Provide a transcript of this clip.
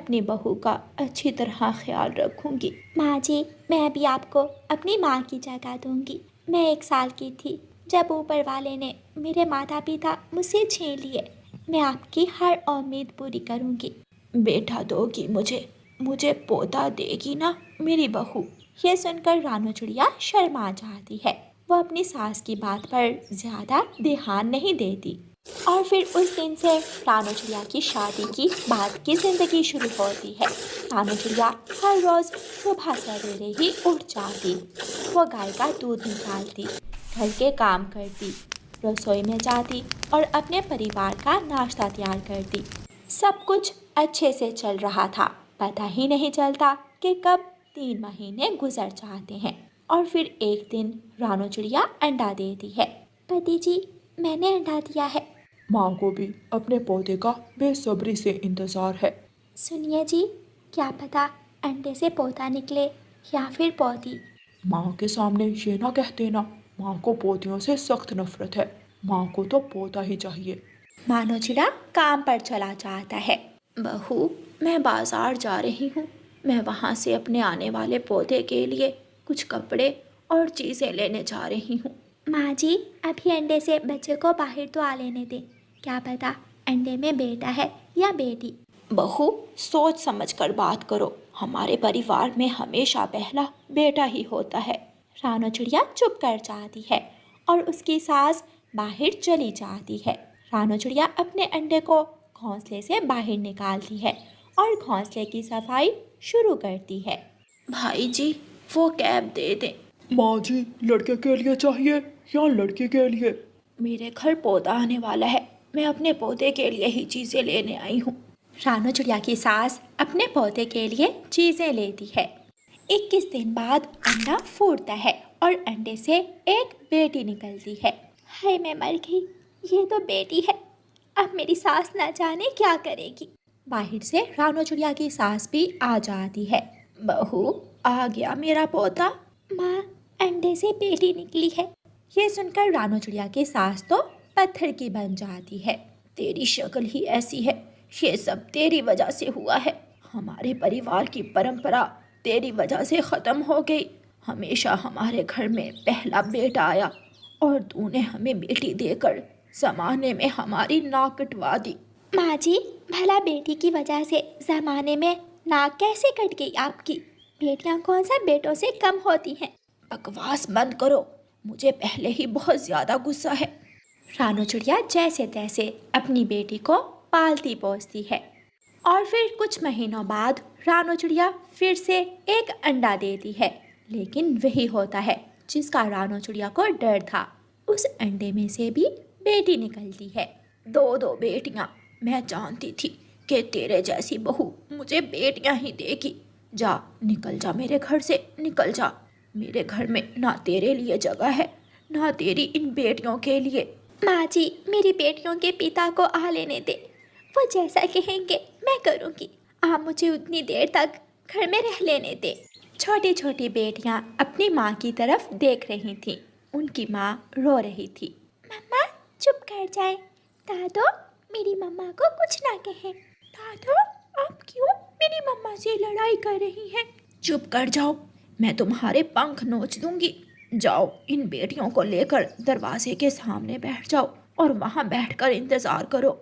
अपनी बहू का अच्छी तरह ख्याल रखूंगी। माँ जी, मैं भी आपको अपनी माँ की जगह दूंगी। मैं 1 साल की थी जब ऊपर वाले ने मेरे माता पिता मुझसे छीन लिए। मैं आपकी हर उम्मीद पूरी करूंगी। बेटा दोगी मुझे पोता देगी ना मेरी बहू? यह सुनकर रानू चिड़िया शर्मा जाती है। वो अपनी सास की बात पर ज्यादा ध्यान नहीं देती। और फिर उस दिन से रानू चिड़िया की शादी की बाद की जिंदगी शुरू होती है। रानू चिड़िया हर रोज सुबह सवेरे ही उठ जाती। वो गाय का दूध निकालती, घर के काम करती, रसोई में जाती और अपने परिवार का नाश्ता तैयार करती। सब कुछ अच्छे से चल रहा था। पता ही नहीं चलता कि कब 3 महीने गुजर जाते हैं। और फिर एक दिन रानू चिड़िया अंडा देती है। पति जी, मैंने अंडा दिया है। माँ को भी अपने पोते का बेसब्री से इंतजार है। सुनिए जी, क्या पता अंडे से पोता निकले या फिर पोती। माँ के सामने ये ना कह देना। माँ को पोतियों से सख्त नफरत है। माँ को तो पोता ही चाहिए। मानो चिड़ा काम पर चला जाता है। बहू, मैं बाजार जा रही हूँ। मैं वहाँ से अपने आने वाले पोते के लिए कुछ कपड़े और चीज़ें लेने जा रही हूँ। माँ जी, अभी अंडे से बच्चे को बाहर तो आ लेने दें। क्या पता अंडे में बेटा है या बेटी। बहू, सोच समझ कर बात करो। हमारे परिवार में हमेशा पहला बेटा ही होता है। रानू चिड़िया चुप कर जाती है और उसकी सास बाहर चली जाती है। रानू चिड़िया अपने अंडे को घोंसले से बाहर निकालती है और घोंसले की सफाई शुरू करती है। भाई जी, वो कैप दे दें। माँ जी, लड़के के लिए चाहिए या लड़की के लिए? मेरे घर पोता आने वाला है। मैं अपने पोते के लिए ही चीज़ें लेने आई हूँ। रानू चिड़िया की सास अपने पोते के लिए चीजें लेती है। 21 दिन बाद अंडा फूटता है और अंडे से एक बेटी निकलती है। हाय, मैं मर गई, ये तो बेटी है। अब मेरी सास ना जाने क्या करेगी। बाहर से रानू चिड़िया की सास भी आ जाती है। बहू, आ गया मेरा पोता। माँ, अंडे से बेटी निकली है। ये सुनकर रानू चिड़िया की सास तो पत्थर की बन जाती है। तेरी शक्ल ही ऐसी है। ये सब तेरी वजह से हुआ है। हमारे परिवार की परंपरा तेरी वजह से ख़त्म हो गई। हमेशा हमारे घर में पहला बेटा आया और तूने हमें बेटी देकर ज़माने में हमारी नाक कटवा दी। माँ जी, भला बेटी की वजह से ज़माने में नाक कैसे कट गई आपकी? बेटियाँ कौन सा बेटों से कम होती हैं? बकवास बंद करो। मुझे पहले ही बहुत ज़्यादा गुस्सा है। रानू चिड़िया जैसे तैसे अपनी बेटी को पालती पोसती है। और फिर कुछ महीनों बाद रानू चिड़िया फिर से एक अंडा देती है। लेकिन वही होता है जिसका रानू चिड़िया को डर था। उस अंडे में से भी बेटी निकलती है। 2 बेटियां। मैं जानती थी कि तेरे जैसी बहू मुझे बेटियां ही देगी। जा, निकल जा मेरे घर से, निकल जा। मेरे घर में ना तेरे लिए जगह है, ना तेरी इन बेटियों के लिए। माँ जी, मेरी बेटियों के पिता को आ लेने दे। वो जैसा कहेंगे मैं करूँगी। आप मुझे उतनी देर तक घर में रह लेने दे। छोटी छोटी बेटियाँ अपनी माँ की तरफ देख रही थीं। उनकी माँ रो रही थी। मम्मा, चुप कर जाए। दादो, मेरी मम्मा को कुछ ना कहें। दादो, आप क्यों मेरी मम्मा से लड़ाई कर रही हैं? चुप कर जाओ, मैं तुम्हारे पंख नोच दूंगी। जाओ, इन बेटियों को लेकर दरवाजे के सामने बैठ जाओ और वहाँ बैठकर इंतजार करो।